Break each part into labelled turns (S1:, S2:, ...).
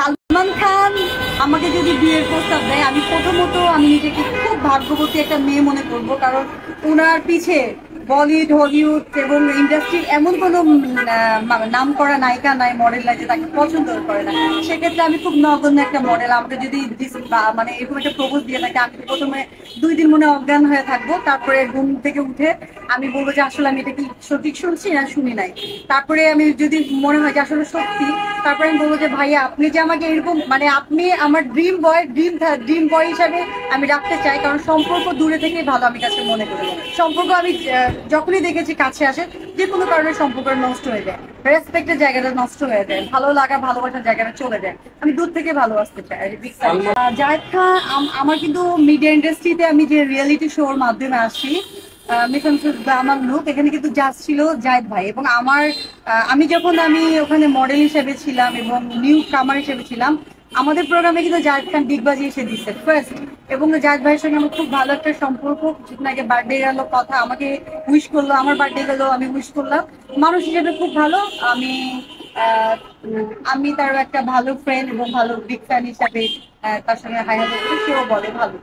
S1: সালমান খান আমাকে যদি বিয়ের প্রস্তাব দেয়, আমি প্রথমত আমি নিজেকে খুব ভাগ্যবতী একটা মেয়ে মনে করব, কারণ ওনার পিছে বলিউড, হলিউড এবং ইন্ডাস্ট্রির এমন কোনো নাম করা নায়িকা নাই, মডেল নাই যে তাকে পছন্দ করে না। সেক্ষেত্রে আমি খুব নগণ্য একটা মডেল। আমাকে যদি মানে এরকম একটা প্রপোজ দিয়ে থাকে, আমি প্রথমে 2 দিন মনে অজ্ঞান হয়ে থাকবো। তারপরে ঘুম থেকে উঠে আমি বলবো যে আসলে আমি এটা কি সঠিক শুনছি না শুনি নাই। তারপরে আমি যদি মনে হয় যে আসলে সত্যি, তারপরে আমি বলবো যে ভাইয়া আপনি যে আমাকে এরকম মানে আপনি আমার ড্রিম বয় হিসাবে আমি রাখতে চাই, কারণ সম্পর্ক দূরে থেকেই ভালো আমি কাছে মনে করি। সম্পর্ক আমি যখনই দেখেছি কাছে আসে, যে কোনো কারণে সম্পর্ক নষ্ট হয়ে যায়, রেসপেক্টের জায়গাটা নষ্ট হয়ে যায়, ভালো লাগা ভালোবাসার জায়গাটা চলে যায়। আমি দূর থেকে ভালোবাসতে চাই। জায়েদ খান আমার কিন্তু মিডিয়া ইন্ডাস্ট্রিতে আমি যে রিয়েলিটি শোর মাধ্যমে আসি, আমার লোক এখানে কিন্তু জাজ ছিল জায়েদ ভাই। এবং আমি যখন ওখানে মডেল হিসেবে ছিলাম এবং নিউ কামার হিসেবে ছিলাম, আমাদের প্রোগ্রামে কিন্তু জায়েদ খান ডিগবাজি এসে দিচ্ছে ফার্স্ট। এবং জায়েদ ভাইয়ের সঙ্গে আমার খুব ভালো একটা সম্পর্ক। কিছুদিন আগে বার্থডে গেল, কথা আমাকে উইশ করলো, আমার বার্থডে গেল, আমি উইশ করলাম। মানুষ হিসেবে খুব ভালো। আমি তার একটা ভালো ফ্রেন্ড এবং ভালো বিগ ফ্যান হিসাবে তার সঙ্গে হাই হ্যালো করি, সেও বলে ভালো।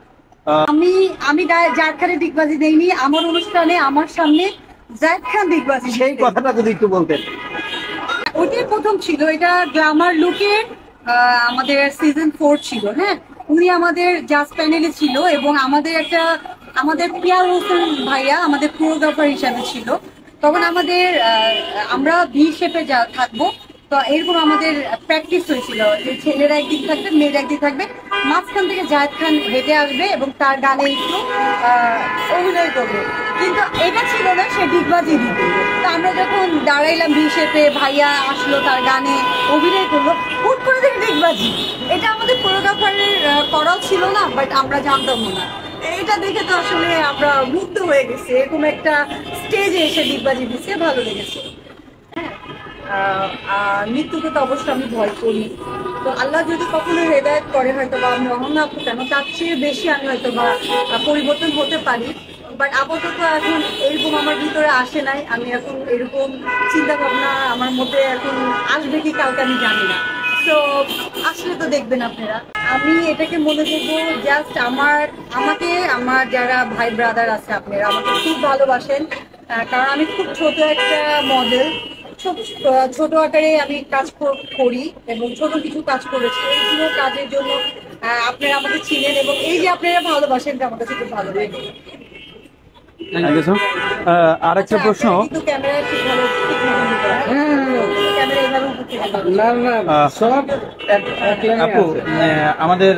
S1: আমি আমি জায়েদ খানের ডিগবাজি দেইনি। আমার অনুষ্ঠানে আমার সামনে জায়েদ খান ডিগবাজি,
S2: সেই কথাটা যদি একটু বলতেন।
S1: ওইটাই প্রথম ছিল। এটা গ্ল্যামার লুকের আমাদের সিজন 4 ছিল। হ্যাঁ, উনি আমাদের জাজ প্যানেলে ছিল এবং আমাদের পিয়ার হোসেন ভাইয়া আমাদের কোরিওগ্রাফার হিসাবে ছিল। তখন আমরা ভি শেপে থাকবো। তো এরকম আমাদের প্র্যাকটিস হয়েছিল যে ছেলেরা একদিক থাকবে, মেয়েরা একদিক থাকবে, মাঝখান থেকে জায়েদ খান হেঁটে আসবে এবং তার গানে একটু অভিনয় করবে। কিন্তু এটা ছিল না সে ডিগবাজি দিবে। তো আমরা যখন দাঁড়াইলাম ভি শেপে, ভাইয়া আসলো, তার গানে অভিনয় করলো, হুট করে দেখে ডিগবাজি। এটা আমাদের কোরিওগ্রাফারের করাও ছিল না, বাট আমরা জানতামও না। এটা দেখে তো আসলে আমরা মুগ্ধ হয়ে গেছি। এরকম একটা স্টেজে এসে ডিগবাজি দিচ্ছে, ভালো লেগেছে। মৃত্যুকে তো অবশ্যই আমি ভয় করি। তো আল্লাহ যদি কখনো হেদায়েত করে, হয়তো বা আমি রহনা আপু কেন তার চেয়ে বেশি আমি হয়তো বা পরিবর্তন হতে পারি। বাট আপাতত এখন এরকম আমার ভিতরে আসে নাই। আমি এখন এরকম চিন্তা ভাবনা আমার মধ্যে এখন আসবে কি কালকে আমি জানি না। তো আসলে তো দেখবেন আপনারা। আমি এটাকে মনে করবো জাস্ট আমার যারা ভাই ব্রাদার আছে, আপনারা আমাকে খুব ভালোবাসেন। কারণ আমি খুব ছোট একটা মডেল, ছোট আকারে আমি কাজ করি এবং ছোট কিছু কাজ করেছি। এইগুলো কাজের জন্য আপনারা আমাকে চিনেন এবং এই যে আপনারা ভালোবাসেন, আমার কাছে খুব ভালো লাগে।
S2: আরেকটা প্রশ্ন,
S1: ক্যামেরা
S2: আপু আমাদের